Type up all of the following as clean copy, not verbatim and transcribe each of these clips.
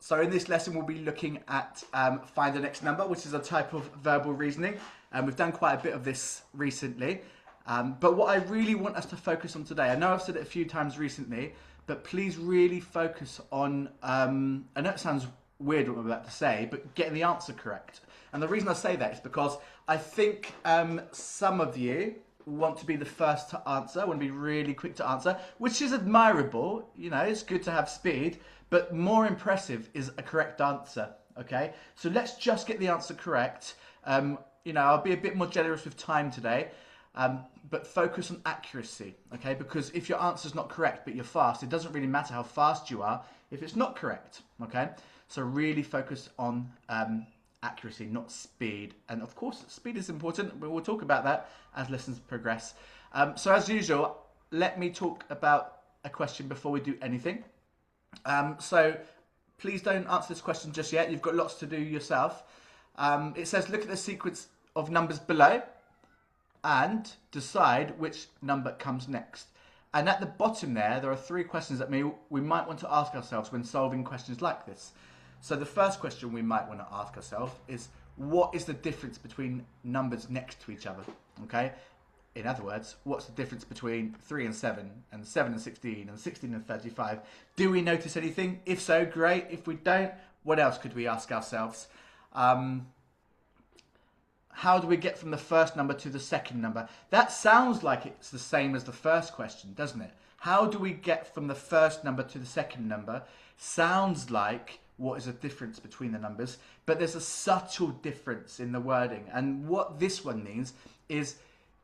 So in this lesson, we'll be looking at find the next number, which is a type of verbal reasoning. And we've done quite a bit of this recently. But what I really want us to focus on today, I know I've said it a few times recently, but please really focus on, I know it sounds weird what I'm about to say, but getting the answer correct. And the reason I say that is because I think some of you want to be the first to answer, want to be really quick to answer, which is admirable. You know, it's good to have speed, but more impressive is a correct answer. Okay, so let's just get the answer correct. You know, I'll be a bit more generous with time today, but focus on accuracy. Okay, because if your answer's not correct but you're fast, it doesn't really matter how fast you are if it's not correct. Okay, so really focus on accuracy, not speed. And of course, speed is important, but we'll talk about that as lessons progress. So as usual, let me talk about a question before we do anything. So please don't answer this question just yet. You've got lots to do yourself. It says, look at the sequence of numbers below and decide which number comes next. And at the bottom there are three questions that we might want to ask ourselves when solving questions like this. So the first question we might want to ask ourselves is, what is the difference between numbers next to each other? Okay. In other words, what's the difference between 3 and 7, and 7 and 16, and 16 and 35? Do we notice anything? If so, great. If we don't, what else could we ask ourselves? How do we get from the first number to the second number? That sounds like it's the same as the first question, doesn't it? How do we get from the first number to the second number? Sounds like what is the difference between the numbers, but there's a subtle difference in the wording. And what this one means is,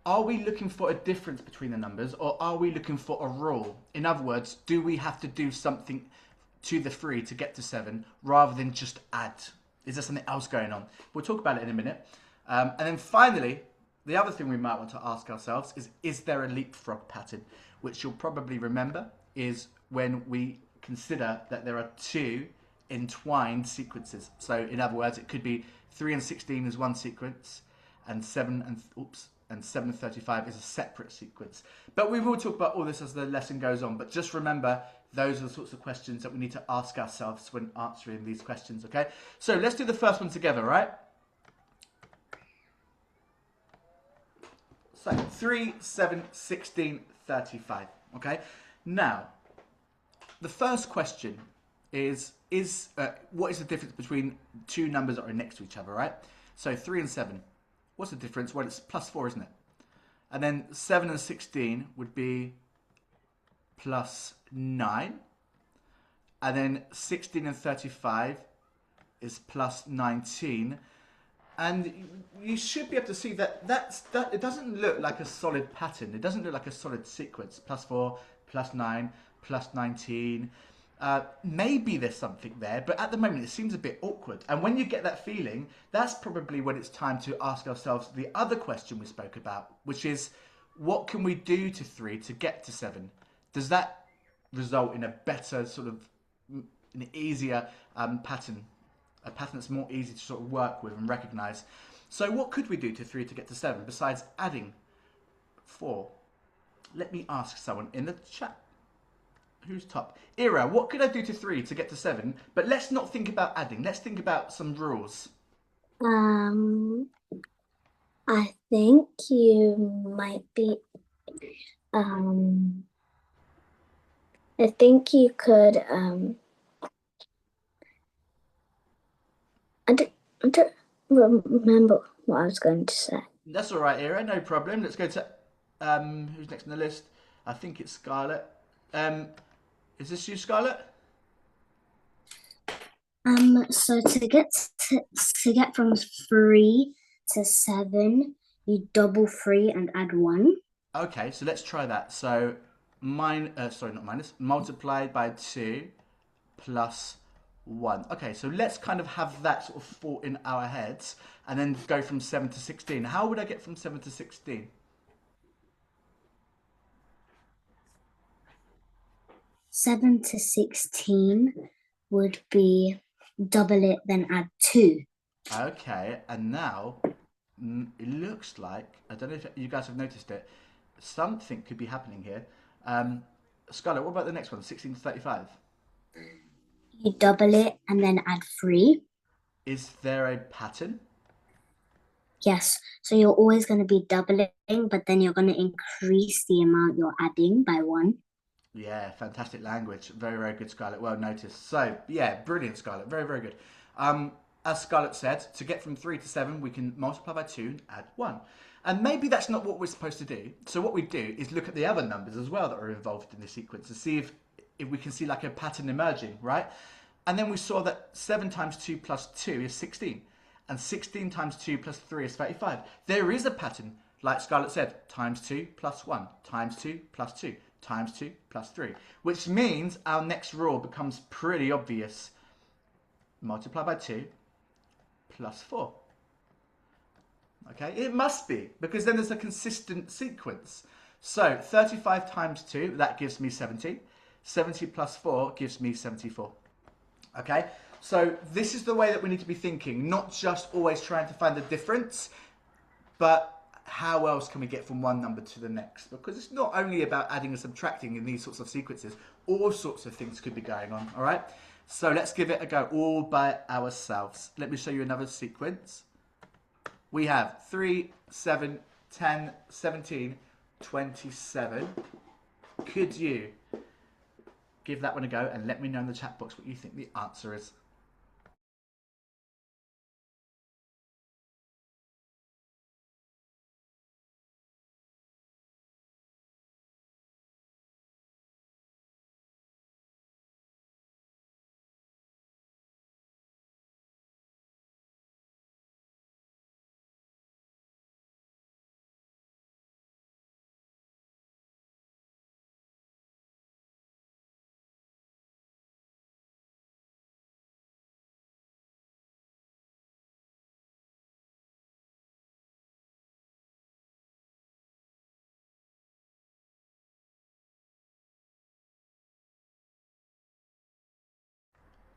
are we looking for a difference between the numbers, or are we looking for a rule? In other words, do we have to do something to the 3 to get to 7 rather than just add? Is there something else going on? We'll talk about it in a minute. And then finally, the other thing we might want to ask ourselves is there a leapfrog pattern? Which you'll probably remember is when we consider that there are two entwined sequences. So in other words, it could be 3 and 16 is one sequence, and 7 and 7 and 35 is a separate sequence. But we will talk about all this as the lesson goes on. But just remember, those are the sorts of questions that we need to ask ourselves when answering these questions, okay? So let's do the first one together, right? So 3, 7, 16, 35, okay? Now, the first question is what is the difference between two numbers that are next to each other, right? So 3 and 7. What's the difference? Well, it's plus 4, isn't it? And then 7 and 16 would be plus 9. And then 16 and 35 is plus 19. And you should be able to see that it doesn't look like a solid pattern. It doesn't look like a solid sequence. Plus 4, plus 9, plus 19. Maybe there's something there, but at the moment it seems a bit awkward. And when you get that feeling, that's probably when it's time to ask ourselves the other question we spoke about, which is, what can we do to 3 to get to 7? Does that result in a better sort of, an easier pattern? A pattern that's more easy to sort of work with and recognize. So what could we do to 3 to get to 7 besides adding 4? Let me ask someone in the chat. Who's top? Ira, what could I do to 3 to get to 7? But let's not think about adding. Let's think about some rules. I think you might be, I think you could, I don't remember what I was going to say. That's all right, Ira. No problem. Let's go to who's next on the list. I think it's Scarlett. Is this you, Scarlett? So to get from 3 to 7, you double 3 and add 1. Okay, so let's try that. So sorry, not minus, multiplied by 2 plus 1. Okay, so let's kind of have that sort of thought in our heads and then go from 7 to 16. How would I get from 7 to 16? 7 to 16 would be double it, then add 2. Okay, and now it looks like, I don't know if you guys have noticed it, something could be happening here. Scarlett, what about the next one, 16 to 35? You double it and then add 3. Is there a pattern? Yes, so you're always going to be doubling, but then you're going to increase the amount you're adding by 1. Yeah, fantastic language. Very, very good, Scarlett. Well noticed. So, yeah, brilliant, Scarlett. Very, very good. As Scarlett said, to get from 3 to 7, we can multiply by 2 and add 1. And maybe that's not what we're supposed to do. So what we do is look at the other numbers as well that are involved in this sequence to see if we can see like a pattern emerging, right? And then we saw that 7 times 2 plus 2 is 16. And 16 times 2 plus 3 is 35. There is a pattern, like Scarlett said, times 2 plus 1, times 2 plus 2, times 2 plus 3. Which means our next rule becomes pretty obvious. Multiply by 2 plus 4. Okay, it must be, because then there's a consistent sequence. So 35 times 2, that gives me 70. 70 plus 4 gives me 74. Okay, so this is the way that we need to be thinking, not just always trying to find the difference, but how else can we get from one number to the next? Because it's not only about adding and subtracting in these sorts of sequences, all sorts of things could be going on, all right? So let's give it a go all by ourselves. Let me show you another sequence. We have 3, 7, 10, 17, 27. Could you give that one a go and let me know in the chat box what you think the answer is?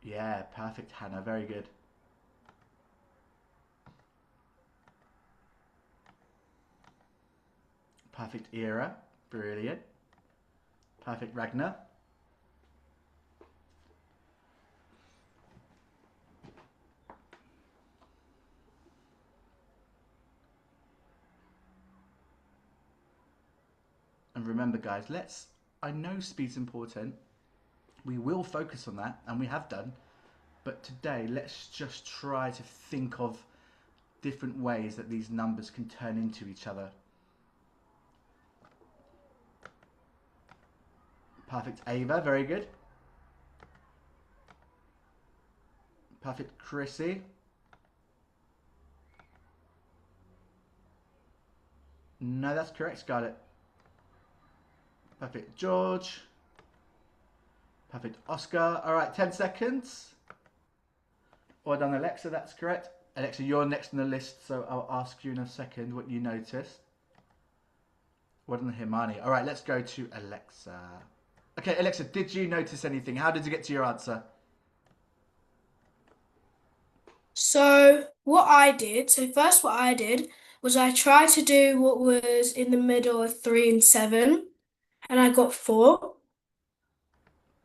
Yeah, perfect, Hannah. Very good. Perfect, Era. Brilliant. Perfect, Ragnar. And remember, guys, I know speed's important. We will focus on that, and we have done. But today, let's just try to think of different ways that these numbers can turn into each other. Perfect, Ava. Very good. Perfect, Chrissy. No, that's correct, Scarlett. Perfect, George. Perfect, Oscar. All right, 10 seconds. Well done, Alexa. That's correct. Alexa, you're next on the list, so I'll ask you in a second what you noticed. Well done, Himani. All right, let's go to Alexa. Okay, Alexa, did you notice anything? How did you get to your answer? So first what I did was I tried to do what was in the middle of 3 and 7, and I got 4.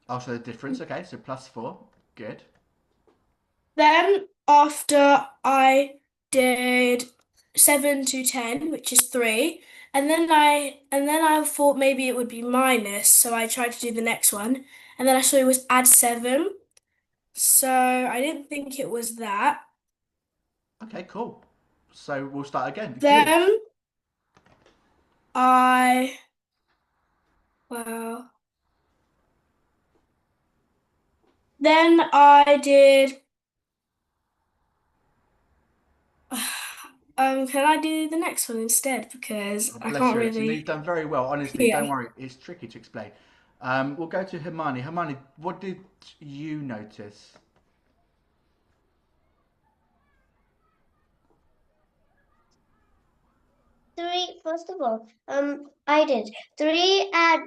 I'll show the difference. Okay, so plus 4. Good. Then after I did 7 to 10, which is 3, and then I thought maybe it would be minus, so I tried to do the next one, and then I saw it was add 7. So I didn't think it was that. Okay, cool. So we'll start again. Good. Then I well then I did can I do the next one instead? Because Oh, I bless can't you, Alexa. No, really. you've done very well. Honestly, don't Yeah. worry. It's tricky to explain. We'll go to Hermione. Hermione, what did you notice? Three, first of all, I did 3 add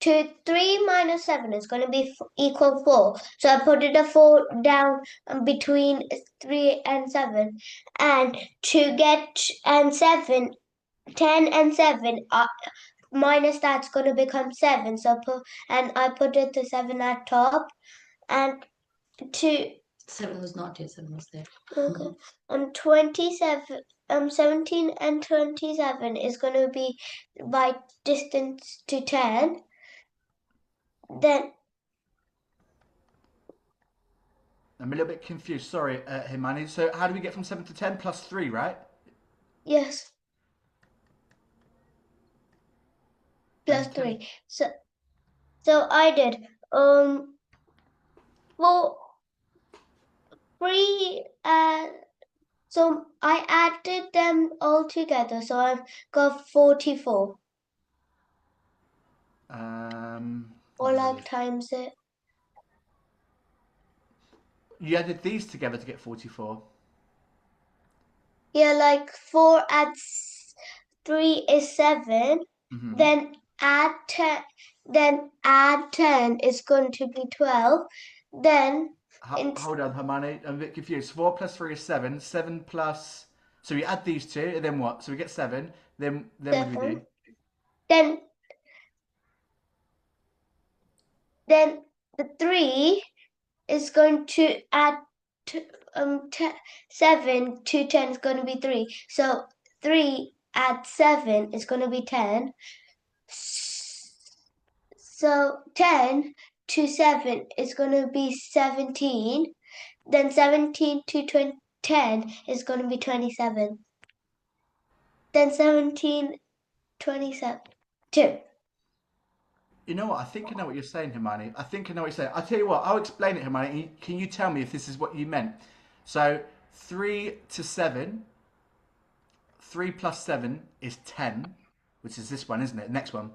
to 3 minus 7 is going to be equal 4. So I put it a 4 down between 3 and 7. And to get and 7, 10 and 7 minus that's going to become 7. So I put it to 7 at top. And to 7 was not here, 7 was there. okay, and 17 and 27 is going to be by distance to 10. Then I'm a little bit confused. Sorry, Himani. So how do we get from 7 to 10 plus 3, right? yes, plus Okay. 3. So I did 4 3 so I added them all together, so I've got 44. Or like times it. You added these together to get 44. Yeah, like 4 adds 3 is 7. Mhm. Then add 10 is going to be 12. Then Hold on, Hermione. I'm a bit confused. 4 plus 3 is 7. 7 plus. So we add these two, and then what? So we get 7. Then what do we do? 7. Then the 3 is going to add 7 to 10 is going to be 3. So 3 add 7 is going to be 10. So 10 to 7 is going to be 17. Then 17 to 10 is going to be 27. Then 17, 27, 2. You know what? I think I know what you're saying, Hermione. I think I know what you're saying. I'll tell you what. I'll explain it, Hermione. Can you tell me if this is what you meant? So 3 to 7. 3 plus 7 is 10, which is this one, isn't it? Next one.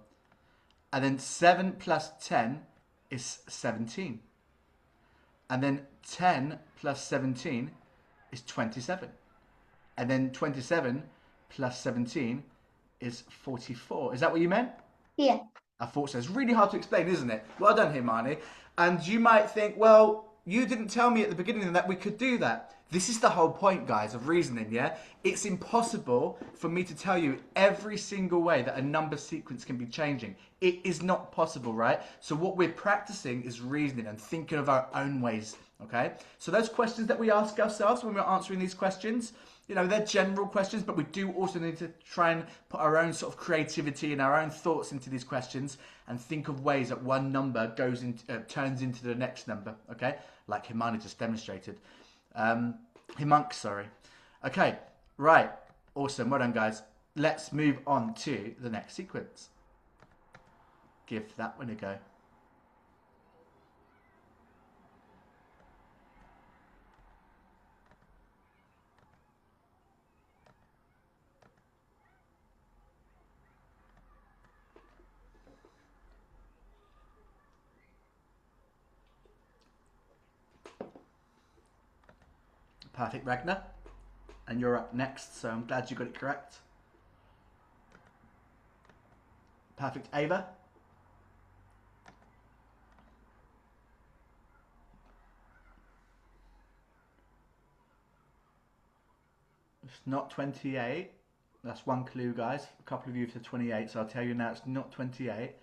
And then 7 plus 10 is 17. And then 10 plus 17 is 27. And then 27 plus 17 is 44. Is that what you meant? Yeah. I thought so. It's really hard to explain, isn't it? Well done, Himani. And you might think, well, you didn't tell me at the beginning that we could do that. This is the whole point, guys, of reasoning, yeah? It's impossible for me to tell you every single way that a number sequence can be changing. It is not possible, right? So what we're practicing is reasoning and thinking of our own ways, okay? So those questions that we ask ourselves when we're answering these questions, you know, they're general questions, but we do also need to try and put our own sort of creativity and our own thoughts into these questions and think of ways that one number goes into, turns into the next number, okay? Like Himani just demonstrated. Himank, sorry. Okay, right. Awesome. Well done, guys. Let's move on to the next sequence. Give that one a go. Perfect, Ragnar. And you're up next, so I'm glad you got it correct. Perfect, Ava. It's not 28. That's one clue, guys. A couple of you have said 28, so I'll tell you now it's not 28.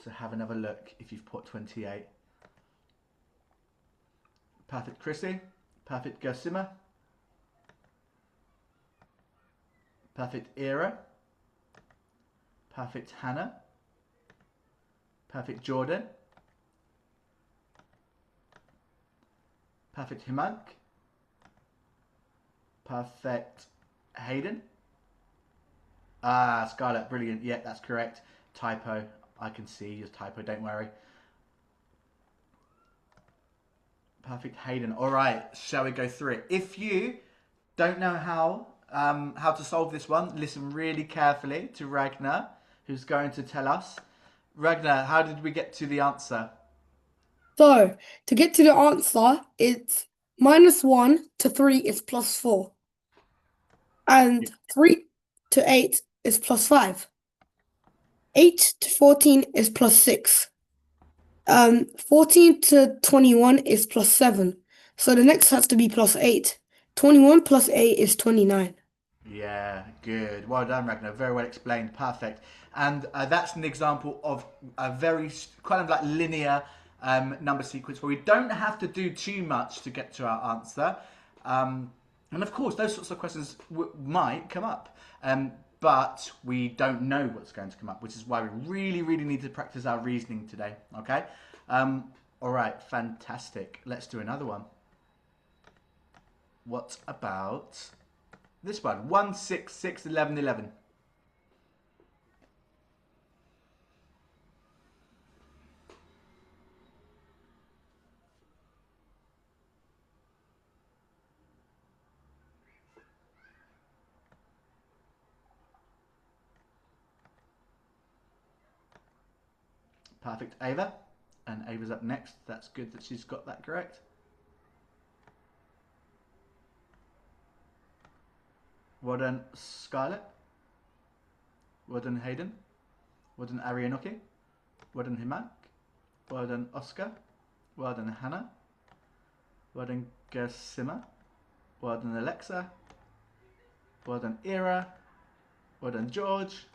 So have another look if you've put 28. Perfect, Chrissy. Perfect, Gersima. Perfect, Era. Perfect, Hannah. Perfect, Jordan. Perfect, Himank. Perfect, Hayden. Ah, Scarlett, brilliant. Yeah, that's correct. Typo. I can see your typo, don't worry. Perfect, Hayden. All right, shall we go through it? If you don't know how to solve this one, listen really carefully to Ragnar, who's going to tell us. Ragnar, how did we get to the answer? So, to get to the answer, it's -1 to 3 is +4. And 3 to 8 is +5. 8 to 14 is +6. 14 to 21 is +7. So the next has to be +8. 21 plus 8 is 29. Yeah, good. Well done, Ragnar. Very well explained. Perfect. And that's an example of a very kind of like linear number sequence where we don't have to do too much to get to our answer. And of course, those sorts of questions might come up, but we don't know what's going to come up, which is why we really, really need to practice our reasoning today, okay? All right, fantastic. Let's do another one. What about this one? 1, 6, 6, 11, 11. Perfect, Ava. And Ava's up next. That's good that she's got that correct. Well done, Scarlett. Well done, Hayden. Well done, Arianoki. Well done, Himak. Well done, Oscar. Well done, Hannah. Well done, Gersima. Well done, Alexa. Well done, Ira. Well done, George.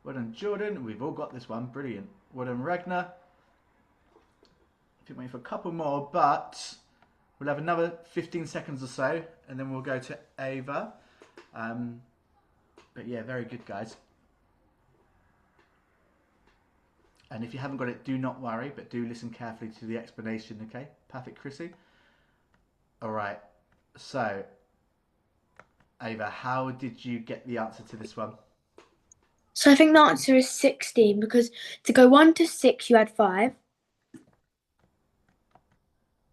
Well done, Jordan. We've all got this one. Brilliant. Well done, Ragnar. I think we're waiting for a couple more, but we'll have another 15 seconds or so, and then we'll go to Ava. But yeah, very good, guys. And if you haven't got it, do not worry, but do listen carefully to the explanation, okay? Perfect, Chrissy. All right. So, Ava, how did you get the answer to this one? So I think the answer is 16 because to go 1 to 6 you add 5.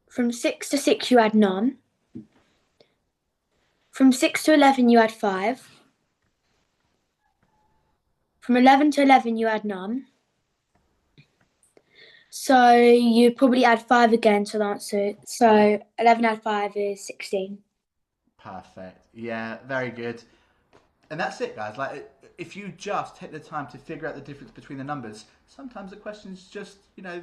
From 6 to 6 you add none. From 6 to 11 you add 5. From 11 to 11 you add none. So you probably add 5 again to the answer. So 11 add 5 is 16. Perfect. Yeah, very good. And that's it, guys. Like, if you just take the time to figure out the difference between the numbers, sometimes the questions just, you know,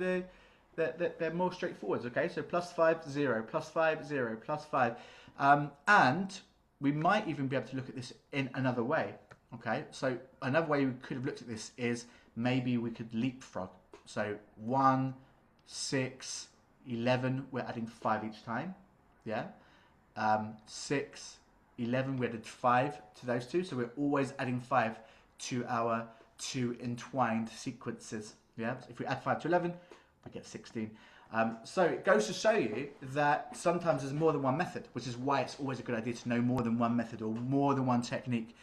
they're more straightforward, okay? So +5, 0, +5, 0, +5. And we might even be able to look at this in another way, okay? So another way we could have looked at this is maybe we could leapfrog. So 1, 6, 11, we're adding 5 each time, yeah? 6, 11, we added 5 to those two, so we're always adding 5 to our two entwined sequences. Yeah, so if we add 5 to 11, we get 16. So it goes to show you that sometimes there's more than one method, which is why it's always a good idea to know more than one method or more than one technique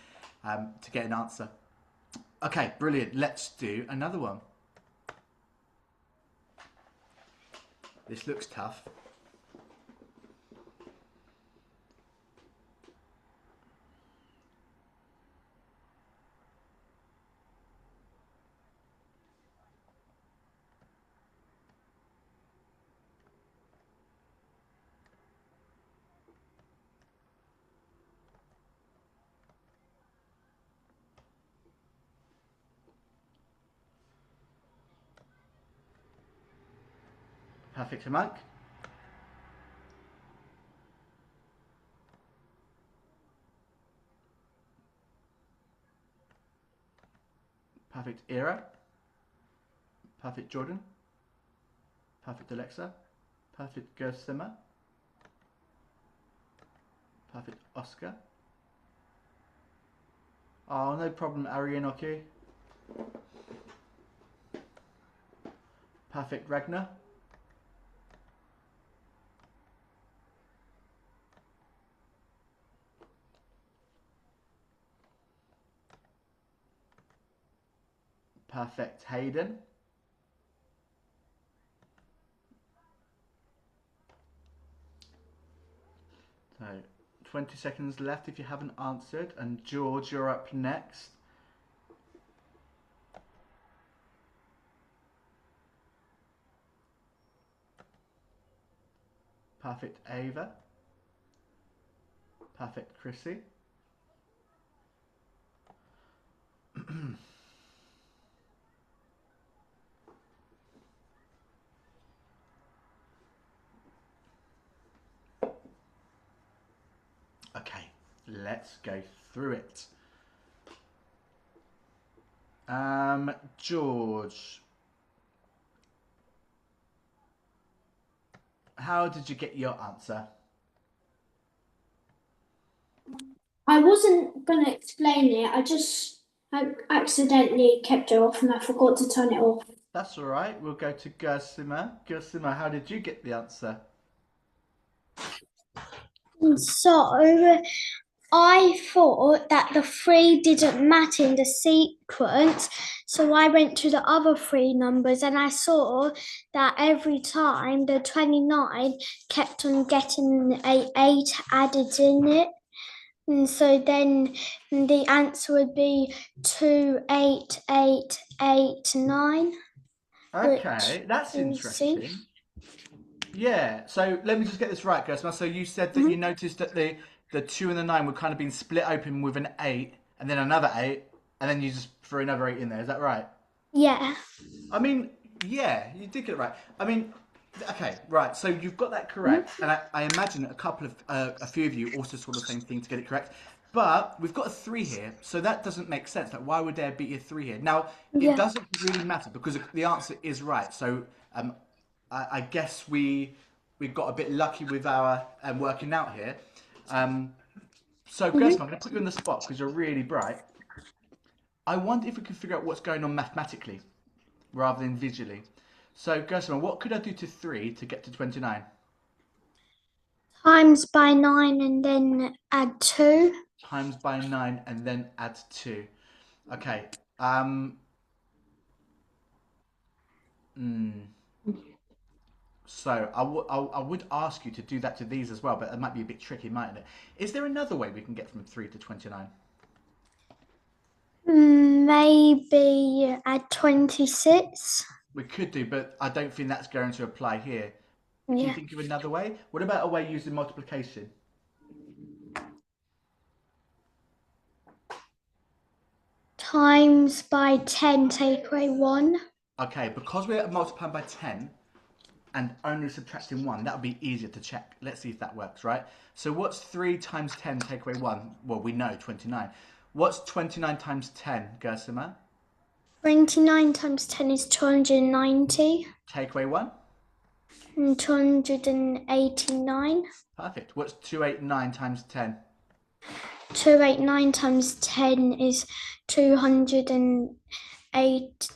to get an answer. Okay, brilliant. Let's do another one. This looks tough. Perfect, Mike. Perfect, Ira. Perfect, Jordan. Perfect, Alexa. Perfect, Gersima. Perfect, Oscar. Oh, no problem, Arianoki. Perfect, Ragnar. Perfect, Hayden. So, 20 seconds left if you haven't answered. And George, you're up next. Perfect, Ava. Perfect, Chrissy. Okay, let's go through it. George. how did you get your answer? I wasn't gonna explain it. I accidentally kept it off and I forgot to turn it off. That's all right. We'll go to Gersima. Gersima, how did you get the answer? So I thought that the three didn't match in the sequence, so I went to the other three numbers and I saw that every time the 29 kept on getting a 8 added in it. And so then the answer would be 28889. Okay, that's you see. interesting. Yeah, so let me just get this right, Gersima. So you said that you noticed that the 2 and the 9 were kind of being split open with an 8 and then another 8 and then you just threw another 8 in there. Is that right? Yeah. I mean, yeah, you did get it right. I mean, okay, right. So you've got that correct, and I imagine a few of you also saw the same thing to get it correct. But we've got a 3 here, so that doesn't make sense. Like, why would there be a 3 here? Now, it Yeah. doesn't really matter because the answer is right. So I guess we got a bit lucky with our working out here. So, Gershman, I'm going to put you on the spot because you're really bright. I wonder if we can figure out what's going on mathematically rather than visually. So, Gershman, what could I do to 3 to get to 29? Times by 9 and then add 2. Times by 9 and then add 2. Okay. So I would ask you to do that to these as well, but it might be a bit tricky, mightn't it? Is there another way we can get from 3 to 29? Maybe add 26. We could do, but I don't think that's going to apply here. Can you Yeah. think of another way? What about a way using multiplication? Times by 10, take away 1. Okay, because we're multiplying by 10 and only subtracting 1, that would be easier to check. Let's see if that works, right? So what's 3 times 10 take away 1? Well, we know, 29. What's 29 times 10, Gersima? 29 times 10 is 290. Take away 1? And 289. Perfect. What's 289 times 10? 289 times 10 is 208,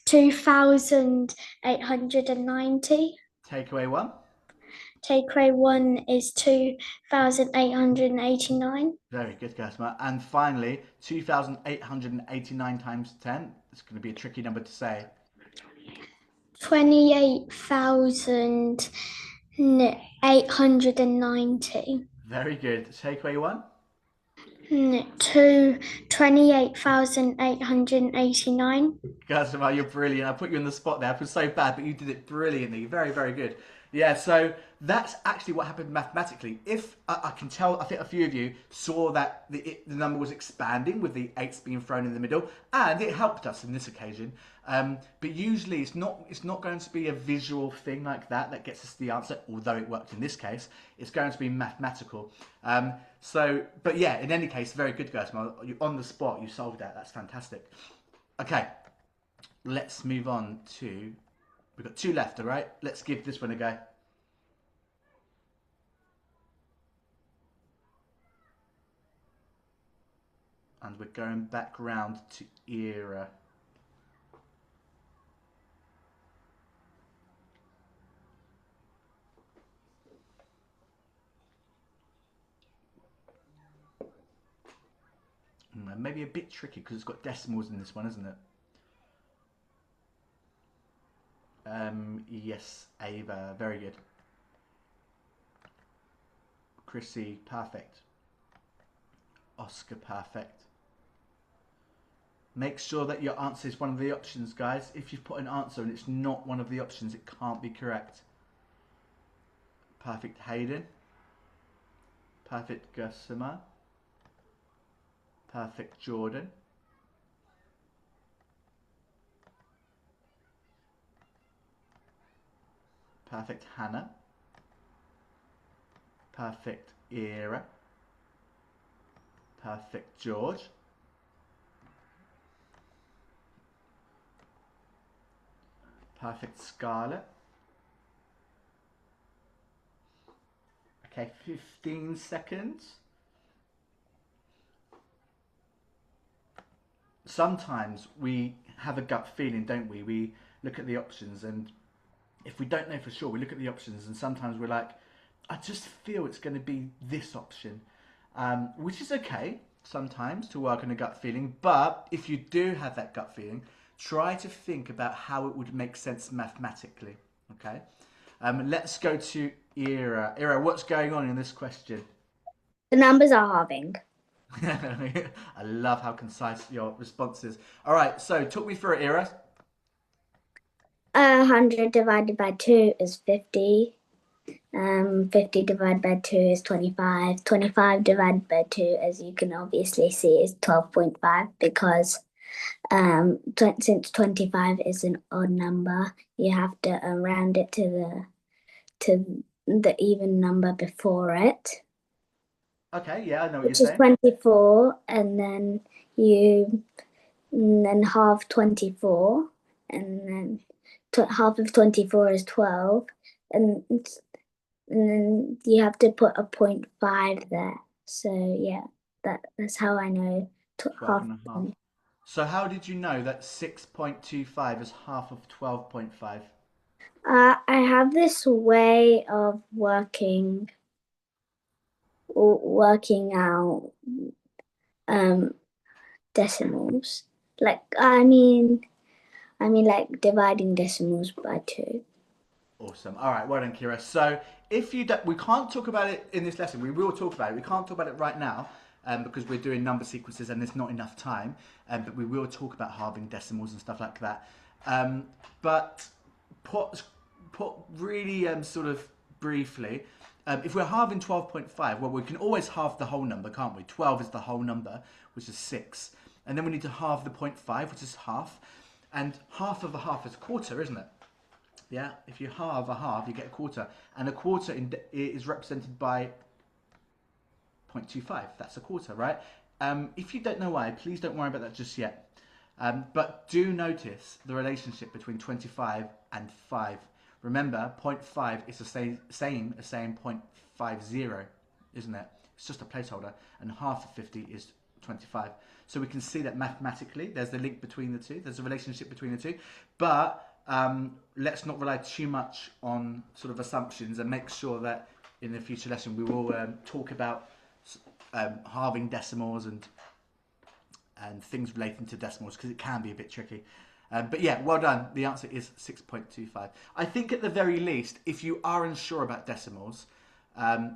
2,890. Take away 1? Take away 1 is 2,889. Very good, Gersima. And finally, 2,889 times 10. It's going to be a tricky number to say. 28,890. Very good. Take away 1? To 28,889. Gersima, you're brilliant. I put you on the spot there. I feel so bad, but you did it brilliantly. Very, very good. Yeah, so that's actually what happened mathematically. If I can tell, I think a few of you saw that the number was expanding with the 8s being thrown in the middle, and it helped us in this occasion. But usually it's not going to be a visual thing like that gets us the answer, although it worked in this case. It's going to be mathematical. But yeah, in any case, very good, guys. You on the spot, you solved that. That's fantastic. Okay, let's move on to... We've got 2 left, all right? Let's give this one a go. And we're going back round to era. Maybe a bit tricky because it's got decimals in this one, isn't it? Yes, Ava, very good. Chrissy, perfect. Oscar, perfect. Make sure that your answer is one of the options, guys. If you've put an answer and it's not one of the options, it can't be correct. Perfect, Hayden. Perfect, Gusama. Perfect, Jordan. Perfect, Hannah. Perfect, Era. Perfect, George. Perfect, Scarlett. Okay, 15 seconds. Sometimes we have a gut feeling, don't we? We look at the options, and if we don't know for sure, we look at the options, and sometimes we're like, I just feel it's going to be this option, which is okay sometimes to work on a gut feeling. But if you do have that gut feeling, try to think about how it would make sense mathematically. Okay, let's go to Ira. Ira, what's going on in this question? The numbers are halving. I love how concise your response is. All right, so talk me through it, Ira. 100 divided by 2 is 50. 50 divided by 2 is 25. 25 divided by 2, as you can obviously see, is 12.5 because since 25 is an odd number, you have to round it to the even number before it, Okay, yeah, I know what which you're is saying. 24, and then half 24, and then half of 24 is 12, and then you have to put a 0.5 there. So yeah, that's how I know 12 half. and a half. So how did you know that 6.25 is half of 12.5? I have this way of working out decimals. Like like dividing decimals by 2. Awesome. All right, well done, Kira. So if you don't, we can't talk about it in this lesson. We will talk about it. We can't talk about it right now because we're doing number sequences and there's not enough time. But we will talk about halving decimals and stuff like that. But put really sort of briefly, if we're halving 12.5, well, we can always halve the whole number, can't we? 12 is the whole number, which is 6. And then we need to halve the 0.5, which is half. And half of a half is a quarter, isn't it? Yeah, if you halve a half, you get a quarter. And a quarter is represented by 0.25. That's a quarter, right? If you don't know why, please don't worry about that just yet. But do notice the relationship between 25 and 5. Remember, 0.5 is the same as saying 0.50, isn't it? It's just a placeholder. And half of 50 is 25. So we can see that mathematically there's the link between the two. There's a relationship between the two. But let's not rely too much on sort of assumptions, and make sure that in the future lesson we will talk about halving decimals and things relating to decimals, because it can be a bit tricky. But yeah, well done. The answer is 6.25. I think at the very least, if you are unsure about decimals,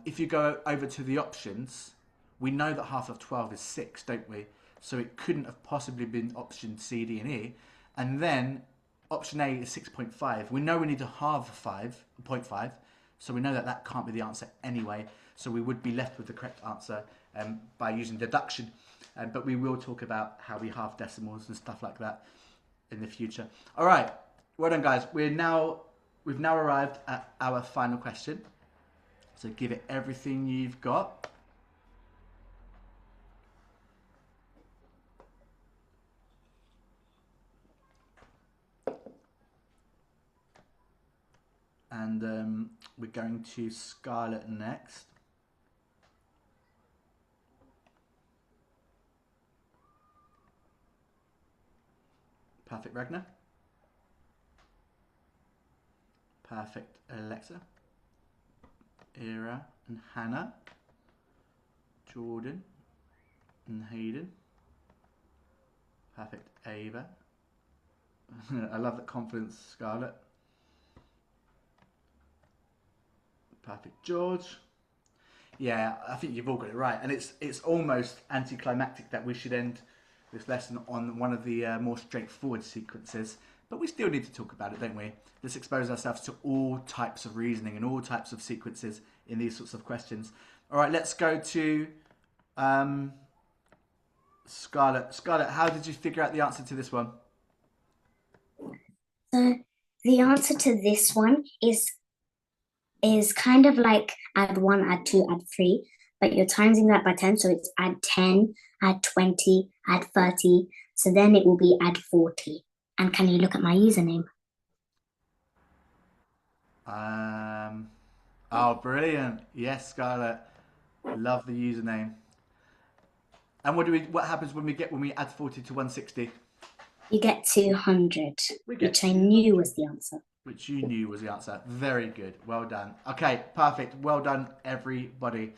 if you go over to the options, we know that half of 12 is 6, don't we? So it couldn't have possibly been option C, D, and E. And then option A is 6.5. We know we need to halve 0.5, so we know that that can't be the answer anyway. So we would be left with the correct answer by using deduction. But we will talk about how we halve decimals and stuff like that in the future. All right, well done, guys. We've now arrived at our final question. So give it everything you've got. And we're going to Scarlett next. Perfect, Ragnar. Perfect, Alexa. Ira and Hannah. Jordan and Hayden. Perfect, Ava. I love that confidence, Scarlett. Perfect, George. Yeah, I think you've all got it right, and it's almost anticlimactic that we should end this lesson on one of the more straightforward sequences, but we still need to talk about it, don't we? Let's expose ourselves to all types of reasoning and all types of sequences in these sorts of questions. All right, let's go to Scarlett. Scarlett, how did you figure out the answer to this one? So the answer to this one is kind of like add 1, add 2, add 3, but you're timesing that by 10, so it's add 10, add 20, add 30, so then it will be add 40. And can you look at my username? Oh, brilliant. Yes, Scarlett. Love the username. And what happens when we add 40 to 160? You get 200, We get which I knew was the answer. Which you knew was the answer. Very good. Well done. Okay, perfect. Well done, everybody.